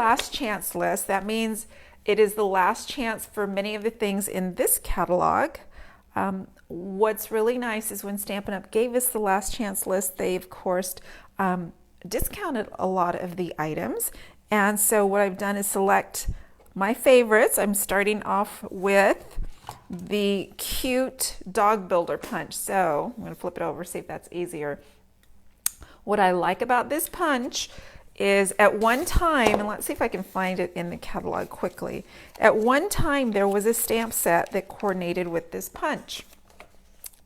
Last chance list. That means it is the last chance for many of the things in this catalog. What's really nice is when Stampin' Up! Gave us the last chance list, they of course discounted a lot of the items. And so what I've done is select my favorites. I'm starting off with the cute dog builder punch. So I'm going to flip it over, see if that's easier. What I like about this punch is at one time, and let's see if I can find it in the catalog quickly. At one time, there was a stamp set that coordinated with this punch,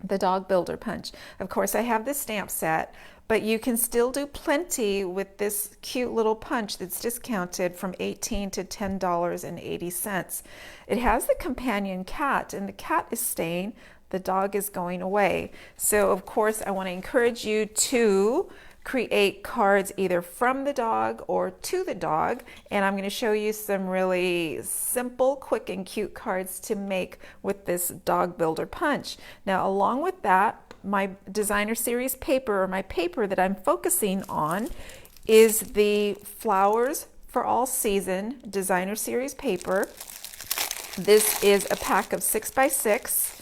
the dog builder punch. Of course, I have this stamp set, but you can still do plenty with this cute little punch that's discounted from $18 to $10.80. It has the companion cat, and the cat is staying, the dog is going away. So of course, I want to encourage you to create cards either from the dog or to the dog, and I'm going to show you some really simple, quick, and cute cards to make with this dog builder punch. Now, along with that, my designer series paper, or my paper that I'm focusing on, is the Flowers for All Season designer series paper. This is a pack of 6x6,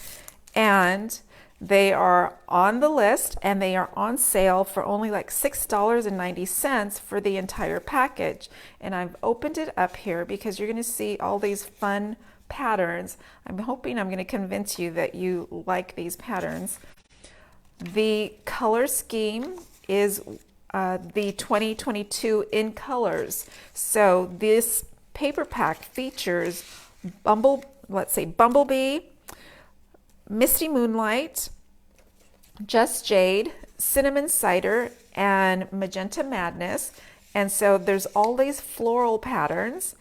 and they are on the list, and they are on sale for only like $6.90 for the entire package. And I've opened it up here because you're going to see all these fun patterns. I'm hoping I'm going to convince you that you like these patterns. The color scheme is the 2022 in colors. So this paper pack features Bumblebee, Misty Moonlight, Just Jade, Cinnamon Cider, and Magenta Madness. And so there's all these floral patterns,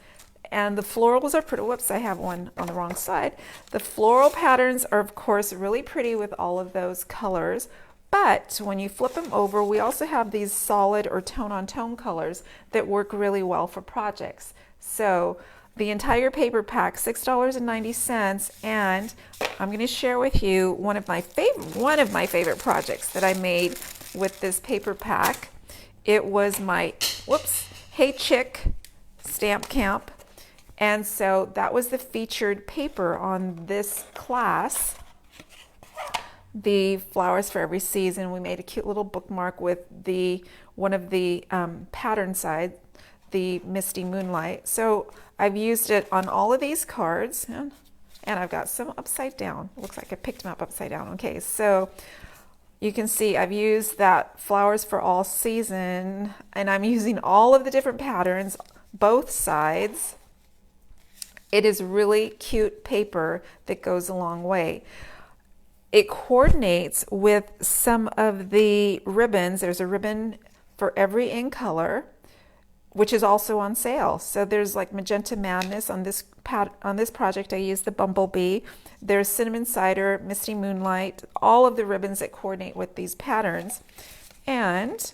and the florals are pretty. Whoops, I have one on the wrong side. The floral patterns are of course really pretty with all of those colors, but when you flip them over, we also have these solid or tone-on-tone colors that work really well for projects. So the entire paper pack, $6.90, and I'm going to share with you one of my favorite projects that I made with this paper pack. It was my Hey Chick stamp camp, and so that was the featured paper on this class. The Flowers for Every Season. We made a cute little bookmark with one of the pattern sides, the Misty Moonlight. So I've used it on all of these cards, and I've got some upside down. It looks like I picked them up upside down. Okay, so you can see I've used that Flowers for All Season, and I'm using all of the different patterns, both sides. It is really cute paper that goes a long way. It coordinates with some of the ribbons. There's a ribbon for every in color, which is also on sale. So there's like Magenta Madness on this project. I used the Bumblebee. There's Cinnamon Cider, Misty Moonlight, all of the ribbons that coordinate with these patterns. And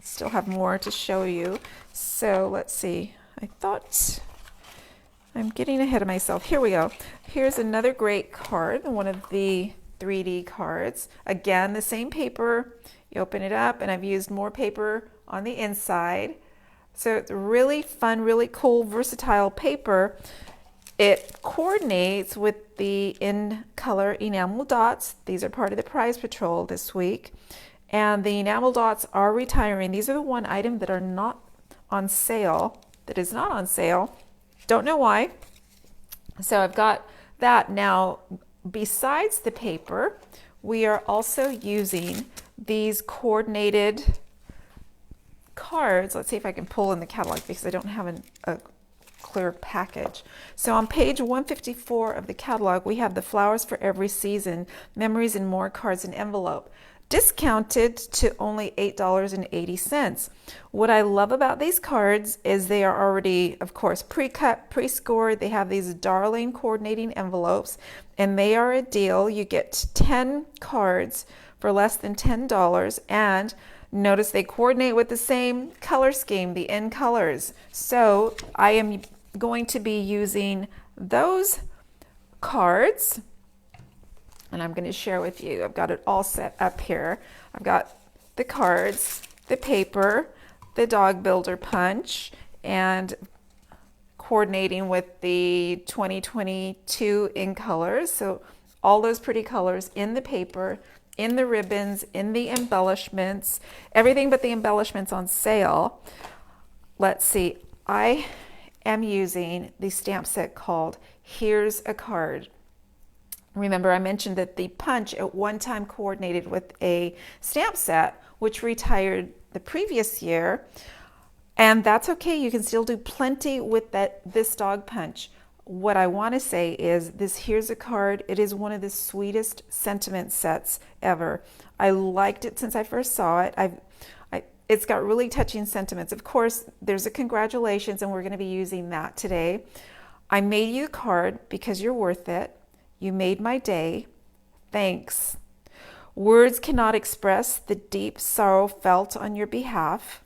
still have more to show you. So let's see. I thought I'm getting ahead of myself. Here we go. Here's another great card, one of the 3D cards. Again, the same paper. You open it up, and I've used more paper on the inside. So it's really fun, really cool, versatile paper. It coordinates with the in color enamel dots. These are part of the prize patrol this week. And the enamel dots are retiring. These are the one item that are not on sale, that is not on sale. Don't know why. So I've got that. Now, besides the paper, we are also using these coordinated cards. Let's see if I can pull in the catalog because I don't have a clear package. So on page 154 of the catalog, we have the Flowers for Every Season, Memories and More cards and envelope, discounted to only $8.80. What I love about these cards is they are already, of course, pre-cut, pre-scored. They have these darling coordinating envelopes, and they are a deal. You get 10 cards for less than $10, and notice they coordinate with the same color scheme, the in colors. So I am going to be using those cards, and I'm going to share with you. I've got it all set up here. I've got the cards, the paper, the dog builder punch, and coordinating with the 2022 in colors. So all those pretty colors in the paper, in the ribbons, in the embellishments, everything but the embellishments on sale. Let's see, I am using the stamp set called Here's a Card. Remember, I mentioned that the punch at one time coordinated with a stamp set, which retired the previous year. And that's okay. You can still do plenty with this dog punch. What I want to say is this Here's a Card. It is one of the sweetest sentiment sets ever. I liked it since I first saw it. It's got really touching sentiments. Of course, there's a congratulations, and we're going to be using that today. I made you a card because you're worth it. You made my day. Thanks. Words cannot express the deep sorrow felt on your behalf.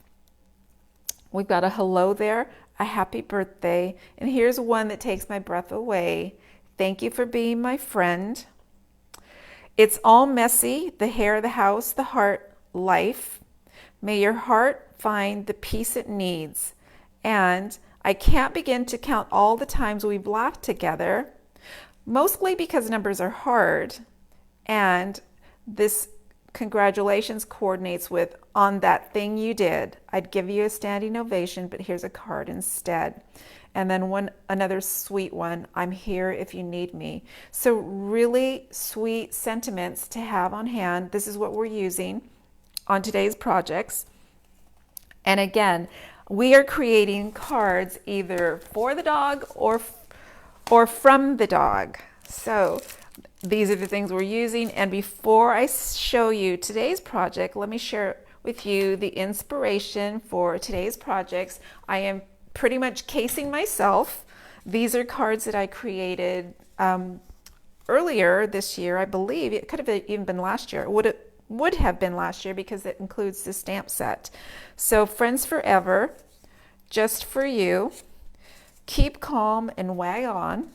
We've got a hello there, a happy birthday, and here's one that takes my breath away. Thank you for being my friend. It's all messy, the hair, the house, the heart, life. May your heart find the peace it needs. And I can't begin to count all the times we've laughed together, mostly because numbers are hard. And this congratulations coordinates with on that thing you did. I'd give you a standing ovation, but here's a card instead. And then another sweet one, I'm here if you need me. So really sweet sentiments to have on hand. This is what we're using on today's projects. And again, we are creating cards either for the dog or from the dog. So these are the things we're using. And before I show you today's project, let me share with you the inspiration for today's projects. I am pretty much casing myself. These are cards that I created earlier this year, I believe. It could have even been last year. It would have been last year because it includes the stamp set. So Friends Forever, Just for You, Keep Calm and Wag On,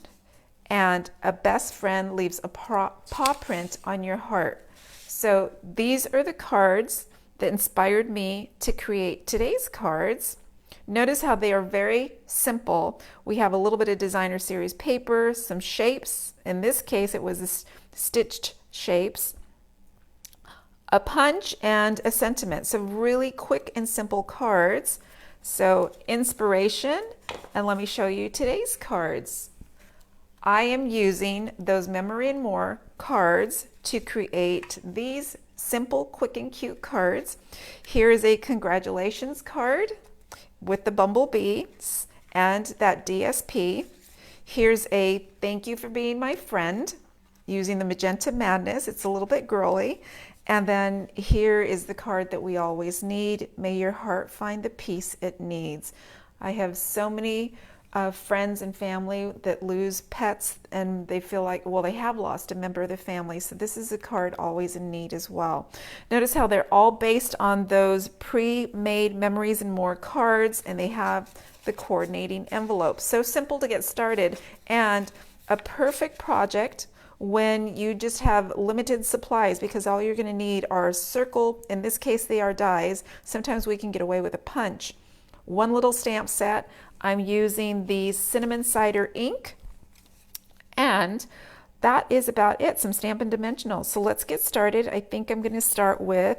and A Best Friend Leaves a Paw Print on Your Heart. So these are the cards that inspired me to create today's cards. Notice how they are very simple. We have a little bit of designer series paper, some shapes. In this case, it was stitched shapes, a punch, and a sentiment. So really quick and simple cards. So inspiration, and let me show you today's cards. I am using those Memory and More cards to create these simple, quick, and cute cards. Here is a congratulations card with the bumblebees and that DSP. Here's a thank you for being my friend using the Magenta Madness. It's a little bit girly. And then here is the card that we always need. May your heart find the peace it needs. I have so many friends and family that lose pets, and they feel like, well, they have lost a member of the family. So this is a card always in need as well. Notice how they're all based on those pre-made Memories and More cards, and they have the coordinating envelopes. So simple to get started, and a perfect project when you just have limited supplies, because all you're going to need are a circle. In this case, they are dies. Sometimes we can get away with a punch. One little stamp set. I'm using the cinnamon cider ink, and that is about it. Some Stampin' Dimensionals. So let's get started. I think I'm going to start with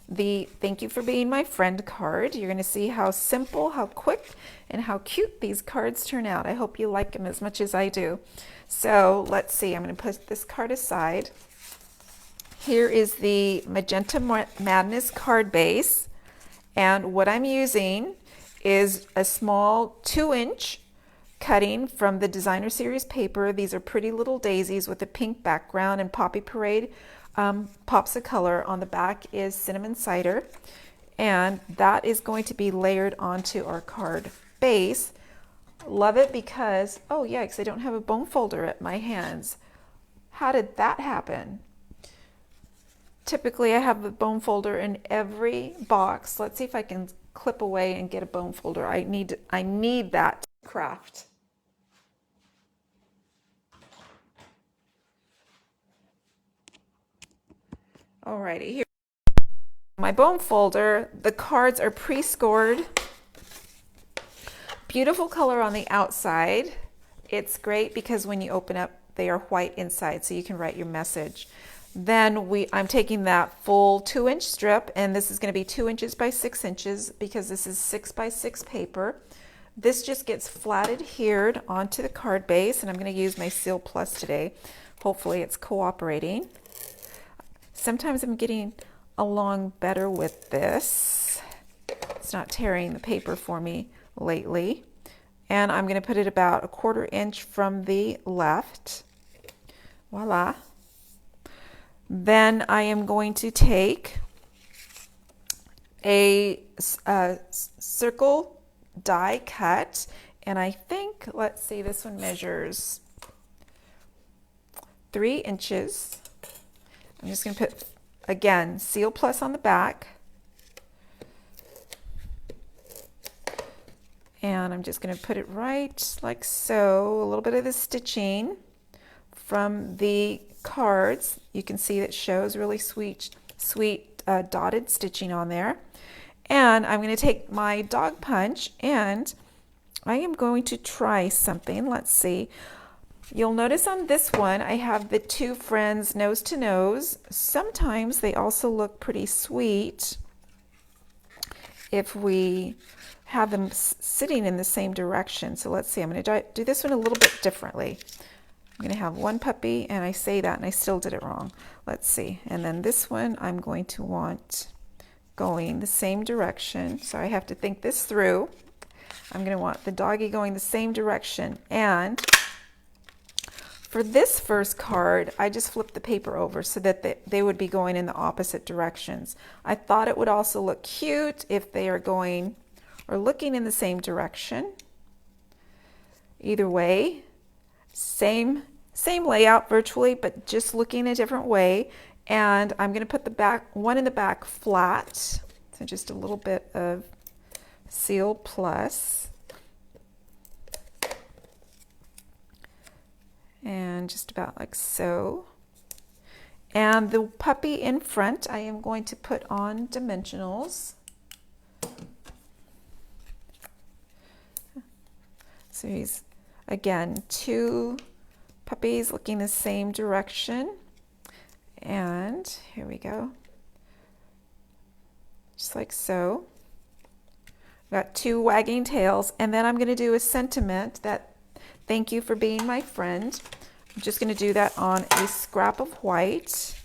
the Thank You for Being My Friend card. You're going to see how simple, how quick, and how cute these cards turn out. I hope you like them as much as I do. So let's see. I'm going to put this card aside. Here is the Magenta Madness card base, and what I'm using is a small 2-inch cutting from the designer series paper. These are pretty little daisies with a pink background, and Poppy Parade pops of color. On the back is cinnamon cider, and that is going to be layered onto our card base. Love it because, oh yikes, I don't have a bone folder at my hands. How did that happen? Typically I have a bone folder in every box. Let's see if I can clip away and get a bone folder. I need that craft. Alrighty, here my bone folder. The cards are pre-scored Beautiful color on the outside. It's great because when you open up, they are white inside, so you can write your message. Then I'm taking that full 2-inch strip, and this is going to be 2 inches by 6 inches because this is 6 by 6 paper. This just gets flatted here onto the card base, and I'm going to use my Seal Plus today. Hopefully it's cooperating. Sometimes I'm getting along better with this. It's not tearing the paper for me lately. And I'm going to put it about 1/4 inch from the left. Voila. Then I am going to take a circle die cut, and I think, let's see, this one measures 3 inches. I'm just going to put, again, Seal Plus on the back. And I'm just going to put it right like so, a little bit of the stitching from the cards. You can see that shows really sweet dotted stitching on there. And I'm going to take my dog punch and I am going to try something. Let's see. You'll notice on this one I have the 2 friends nose to nose. Sometimes they also look pretty sweet if we have them sitting in the same direction. So let's see, I'm going to do this one a little bit differently. I'm going to have one puppy, and I say that and I still did it wrong. Let's see. And then this one I'm going to want going the same direction. So I have to think this through. I'm going to want the doggy going the same direction. And for this first card, I just flipped the paper over so that they would be going in the opposite directions. I thought it would also look cute if they are going or looking in the same direction. Either way, same layout virtually, but just looking a different way. And I'm going to put the one in the back flat. So just a little bit of Seal Plus. And just about like so. And the puppy in front, I am going to put on dimensionals. So he's, again, 2 puppies looking the same direction. And here we go. Just like so. Got 2 wagging tails. And then I'm going to do a sentiment that, thank you for being my friend. I'm just going to do that on a scrap of white.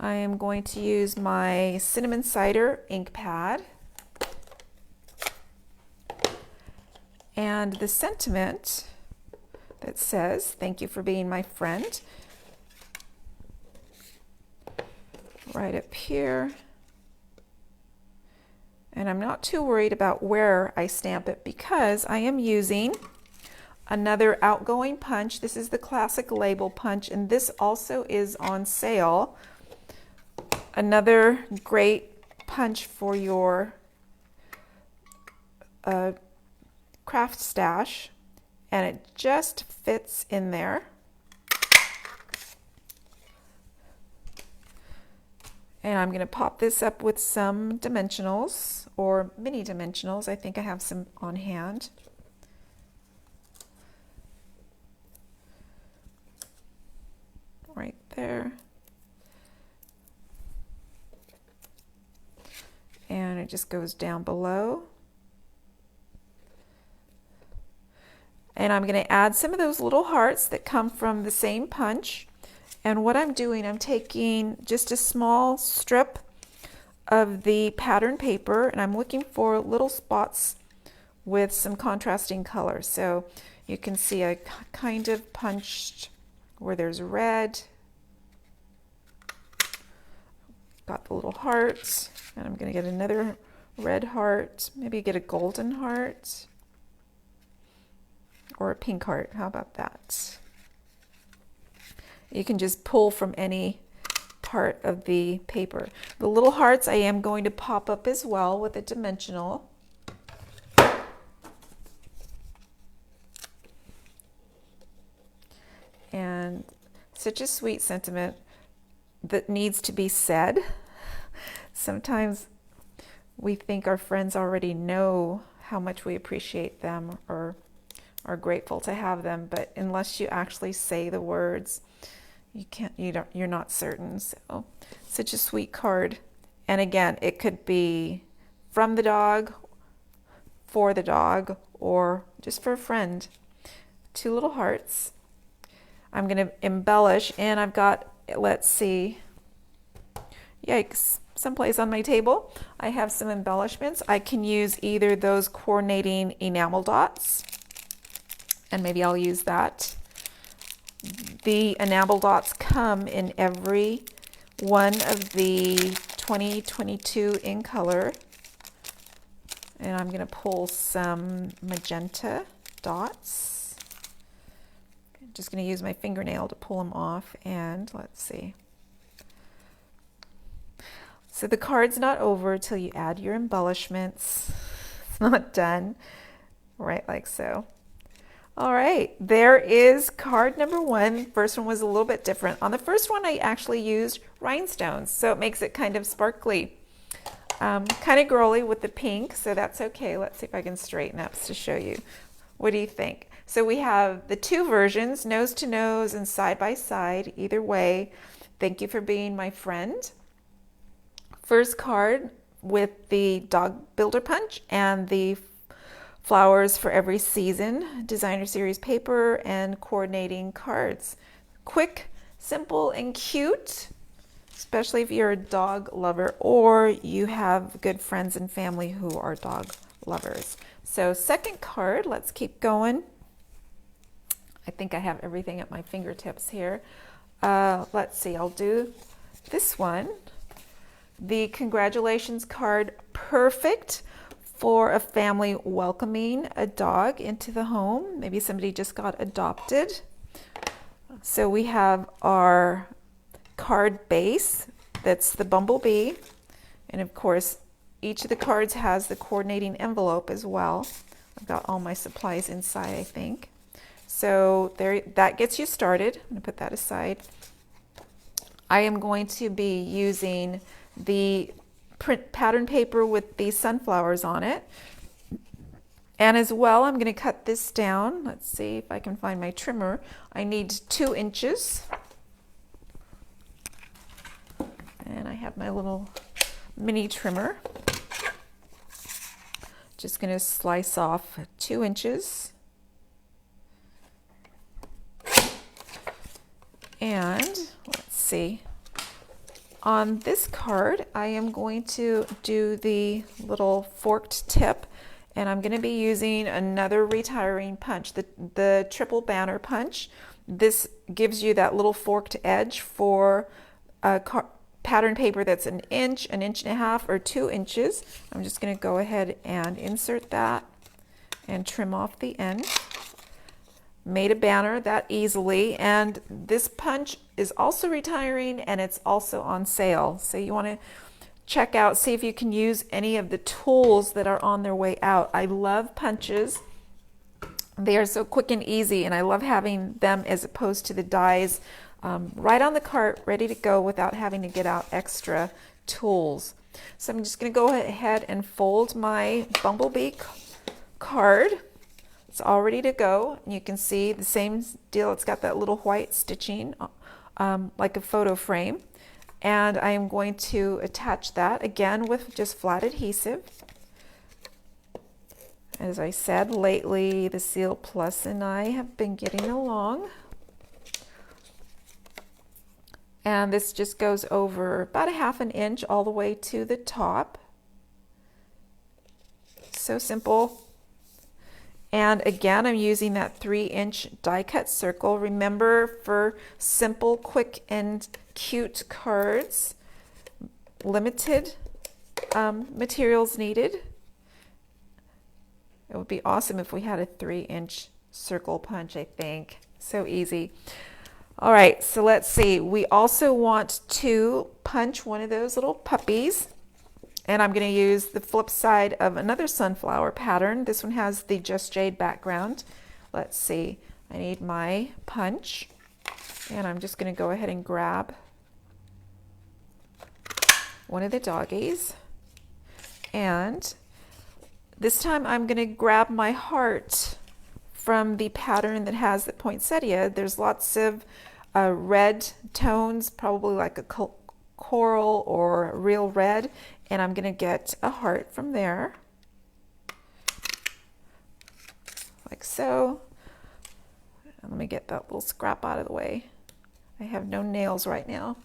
I am going to use my cinnamon cider ink pad. And the sentiment that says, thank you for being my friend, right up here. And I'm not too worried about where I stamp it because I am using another outgoing punch. This is the classic label punch, and this also is on sale. Another great punch for your craft stash, and it just fits in there. And I'm going to pop this up with some dimensionals or mini dimensionals. I think I have some on hand. Right there. And it just goes down below. And I'm going to add some of those little hearts that come from the same punch. And what I'm doing, I'm taking just a small strip of the pattern paper, and I'm looking for little spots with some contrasting colors. So you can see I kind of punched where there's red. Got the little hearts, and I'm going to get another red heart, maybe get a golden heart. Or a pink heart, how about that? You can just pull from any part of the paper. The little hearts I am going to pop up as well with a dimensional. And such a sweet sentiment that needs to be said. Sometimes we think our friends already know how much we appreciate them or are grateful to have them. But unless you actually say the words, you're not certain. So such a sweet card. And again, it could be from the dog, for the dog, or just for a friend. 2 little hearts. I'm going to embellish, and I've got, let's see, yikes, someplace on my table I have some embellishments. I can use either those coordinating enamel dots, and maybe I'll use that. The enamel dots come in every one of the 2022 in color. And I'm going to pull some magenta dots. I'm just going to use my fingernail to pull them off. And let's see. So the card's not over till you add your embellishments. It's not done. Right, like so. All right, there is card number 1. First one was a little bit different. On the first one, I actually used rhinestones, so it makes it kind of sparkly. Kind of girly with the pink, so that's okay. Let's see if I can straighten up to show you. What do you think? So we have the 2 versions, nose to nose and side by side. Either way, thank you for being my friend. First card with the dog builder punch and the flowers for every season, designer series paper, and coordinating cards. Quick, simple, and cute, especially if you're a dog lover or you have good friends and family who are dog lovers. So second card, let's keep going. I think I have everything at my fingertips here. Let's see, I'll do this one. The congratulations card, perfect for a family welcoming a dog into the home. Maybe somebody just got adopted. So we have our card base, that's the bumblebee. And of course, each of the cards has the coordinating envelope as well. I've got all my supplies inside, I think. So there, that gets you started. I'm gonna put that aside. I am going to be using the print pattern paper with the sunflowers on it. And as well, I'm going to cut this down. Let's see if I can find my trimmer. I need 2 inches. And I have my little mini trimmer. Just going to slice off 2 inches. And let's see. On this card, I am going to do the little forked tip, and I'm going to be using another retiring punch, the triple banner punch. This gives you that little forked edge for a pattern paper that's an inch and a half, or 2 inches. I'm just going to go ahead and insert that and trim off the end. Made a banner that easily, and this punch is also retiring and it's also on sale. So you want to check out, see if you can use any of the tools that are on their way out. I love punches. They are so quick and easy, and I love having them as opposed to the dies right on the cart, ready to go without having to get out extra tools. So I'm just going to go ahead and fold my bumblebee card. It's all ready to go. You can see the same deal. It's got that little white stitching like a photo frame. And I am going to attach that again with just flat adhesive. As I said, lately the Seal Plus and I have been getting along. And this just goes over about a 1/2 inch all the way to the top. So simple. And again, I'm using that 3-inch die cut circle. Remember, for simple, quick, and cute cards, limited materials needed. It would be awesome if we had a 3-inch circle punch, I think. So easy. All right, so let's see. We also want to punch one of those little puppies. And I'm going to use the flip side of another sunflower pattern. This one has the Just Jade background. Let's see. I need my punch. And I'm just going to go ahead and grab one of the doggies and This time I'm going to grab my heart from the pattern that has the poinsettia. There's lots of red tones, probably like a coral or real red, and I'm going to get a heart from there, like so. And let me get that little scrap out of the way. I have no nails right now.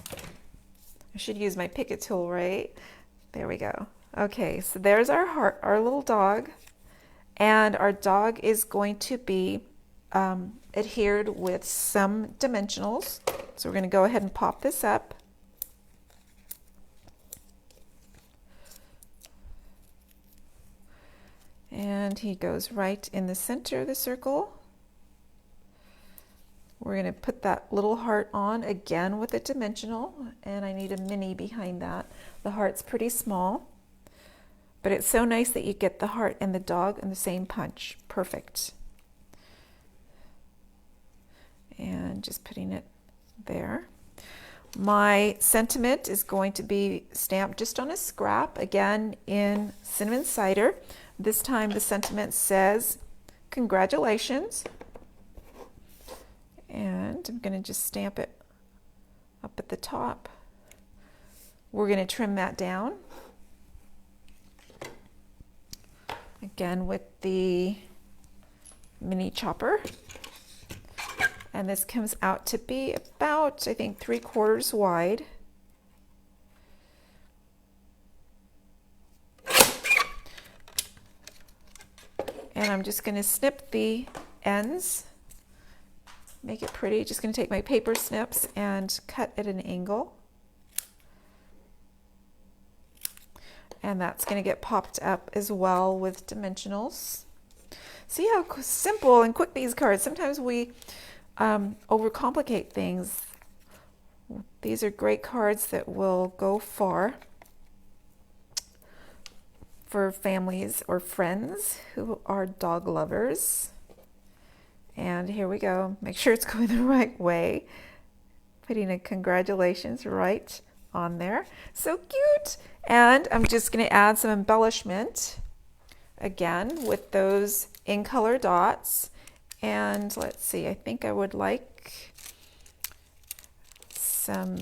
I should use my Picket tool, right? There we go. Okay, so there's our heart, our little dog, and our dog is going to be adhered with some dimensionals. So we're going to go ahead and pop this up. And he goes right in the center of the circle. We're going to put that little heart on again with a dimensional, and I need a mini behind that. The heart's pretty small, but it's so nice that you get the heart and the dog in the same punch. Perfect. And just putting it there. My sentiment is going to be stamped just on a scrap, again in cinnamon cider. This time the sentiment says, "Congratulations." And I'm going to just stamp it up at the top. We're going to trim that down. Again with the mini chopper. And this comes out to be about, I think, 3/4 wide. And I'm just going to snip the ends. Make it pretty. Just going to take my paper snips and cut at an angle. And that's going to get popped up as well with dimensionals. See how simple and quick these cards. Sometimes we overcomplicate things. These are great cards that will go far for families or friends who are dog lovers. And here we go. Make sure it's going the right way. Putting a congratulations right on there. So cute. And I'm just going to add some embellishment again with those in color dots. And let's see, I think I would like some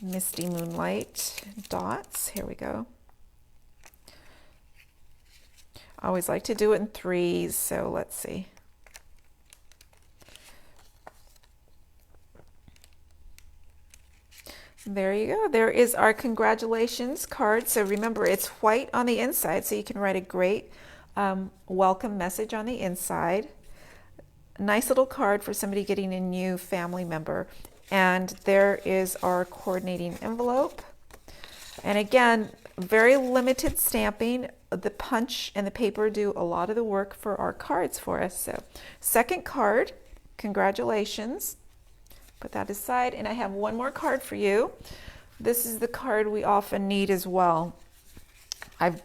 misty moonlight dots. Here we go. I always like to do it in threes, so let's see. There you go. There is our congratulations card. So remember, it's white on the inside, so you can write a great welcome message on the inside. Nice little card for somebody getting a new family member. And there is our coordinating envelope. And again, very limited stamping. The punch and the paper do a lot of the work for our cards for us. So second card, congratulations. Put that aside, and I have one more card for you. This is the card we often need as well. I've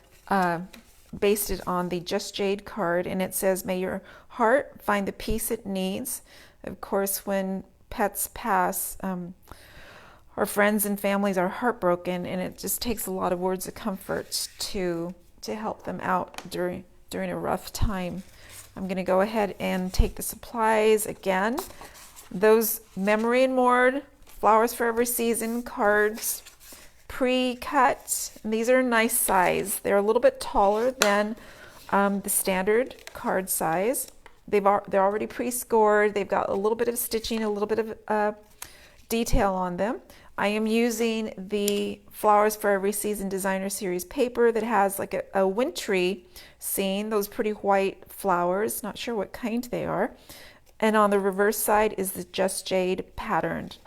based it on the Just Jade card, and it says, "May your heart find the peace it needs." Of course, when pets pass, our friends and families are heartbroken, and it just takes a lot of words of comfort to help them out during a rough time. I'm going to go ahead and take the supplies again. Those Memory and More Flowers for Every Season cards, pre-cut. These are a nice size. They're a little bit taller than the standard card size. They're already pre-scored. They've got a little bit of stitching, a little bit of detail on them. I am using the Flowers for Every Season Designer Series paper that has like a wintry scene, those pretty white flowers. Not sure what kind they are. And on the reverse side is the Just Jade patterned.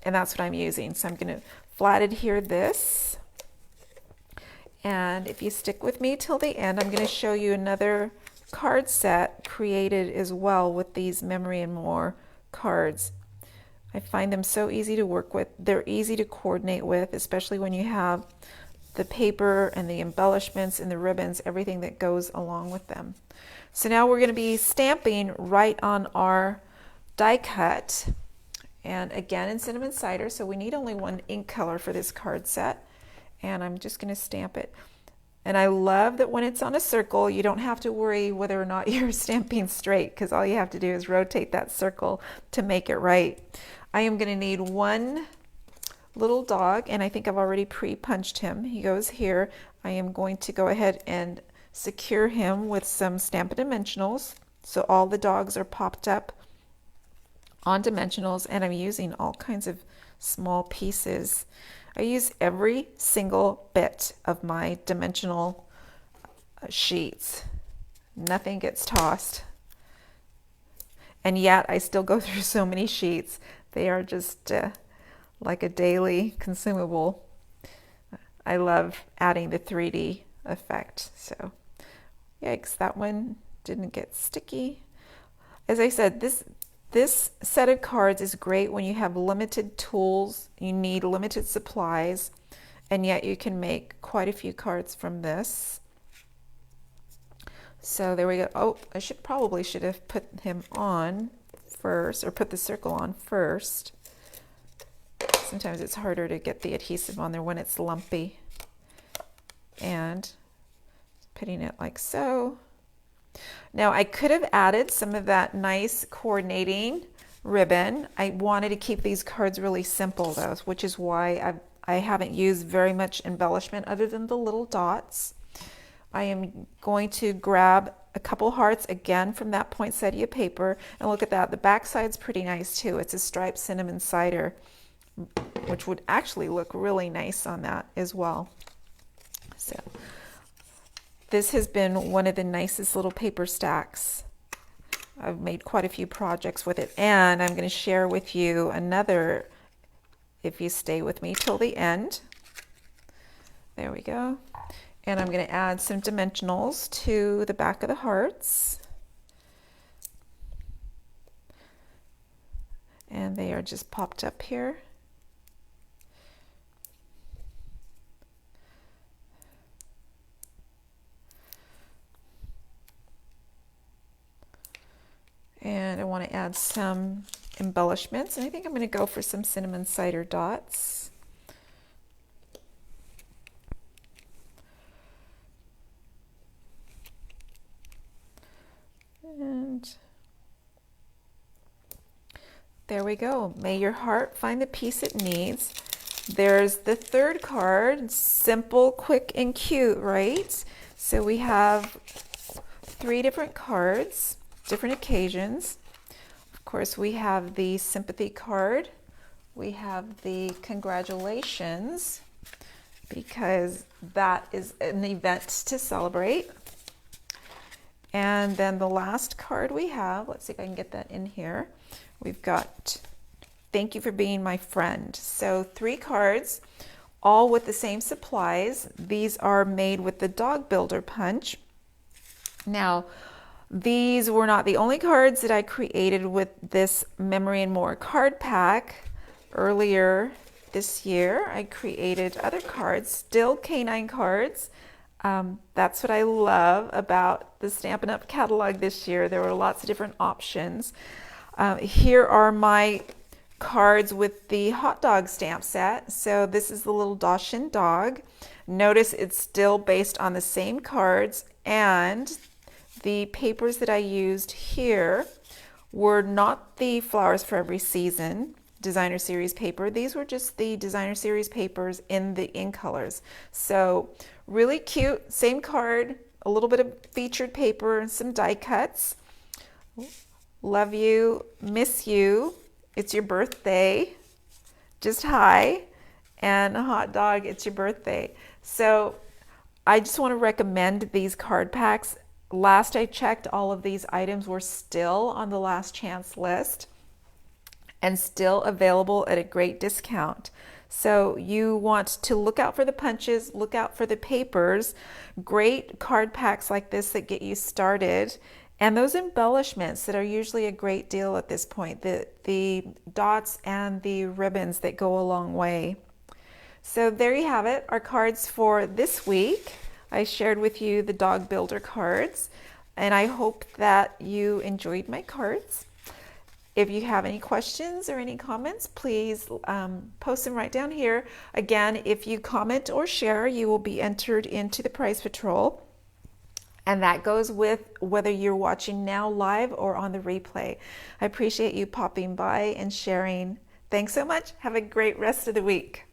And that's what I'm using. So I'm going to flat adhere this. And if you stick with me till the end, I'm going to show you another card set created as well with these Memory and More cards. I find them so easy to work with. They're easy to coordinate with, especially when you have the paper and the embellishments and the ribbons, everything that goes along with them. So now we're going to be stamping right on our die cut, and again in cinnamon cider, so we need only one ink color for this card set, and I'm just going to stamp it. And I love that when it's on a circle, you don't have to worry whether or not you're stamping straight, because all you have to do is rotate that circle to make it right. I am going to need one little dog, and I think I've already pre-punched him. He goes here. I am going to go ahead and secure him with some Stampin' Dimensionals. So all the dogs are popped up on dimensionals, and I'm using all kinds of small pieces. I use every single bit of my dimensional sheets. Nothing gets tossed. And yet I still go through so many sheets. They are just like a daily consumable. I love adding the 3D effect. So yikes, that one didn't get sticky. As I said, this set of cards is great when you have limited tools, you need limited supplies, and yet you can make quite a few cards from this. So there we go. Oh, I probably should have put him on first, or put the circle on first. Sometimes it's harder to get the adhesive on there when it's lumpy. And putting it like so. Now I could have added some of that nice coordinating ribbon. I wanted to keep these cards really simple though, which is why I haven't used very much embellishment other than the little dots. I am going to grab a couple hearts again from that poinsettia paper, and look at that. The back side's pretty nice too. It's a striped cinnamon cider, which would actually look really nice on that as well. So this has been one of the nicest little paper stacks. I've made quite a few projects with it, and I'm going to share with you another if you stay with me till the end. There we go. And I'm going to add some dimensionals to the back of the hearts. And they are just popped up here. And I want to add some embellishments, and I think I'm going to go for some cinnamon cider dots. And there we go. May your heart find the peace it needs. There's the third card, simple, quick, and cute, right? So we have 3 different cards, different occasions. Of course, we have the sympathy card. We have the congratulations, because that is an event to celebrate. And then the last card we have, let's see if I can get that in here. We've got thank you for being my friend. So 3 cards, all with the same supplies. These are made with the Dog Builder punch. Now, these were not the only cards that I created with this Memory and More card pack. Earlier this year, I created other cards, still canine cards. That's what I love about the Stampin' Up! Catalog this year. There were lots of different options. Here are my cards with the hot dog stamp set. So this is the little Dachshund dog. Notice it's still based on the same cards, and the papers that I used here were not the Flowers for Every Season designer series paper. These were just the designer series papers in the in colors. So really cute, same card, a little bit of featured paper and some die cuts. Love you, miss you, it's your birthday, just hi, and a hot dog, it's your birthday. So I just want to recommend these card packs. Last I checked, all of these items were still on the last chance list and still available at a great discount. So you want to look out for the punches, look out for the papers, great card packs like this that get you started, and those embellishments that are usually a great deal at this point, the dots and the ribbons that go a long way. So there you have it, our cards for this week. I shared with you the Dog Builder cards, and I hope that you enjoyed my cards. If you have any questions or any comments, please post them right down here. Again, if you comment or share, you will be entered into the prize patrol. And that goes with whether you're watching now live or on the replay. I appreciate you popping by and sharing. Thanks so much. Have a great rest of the week.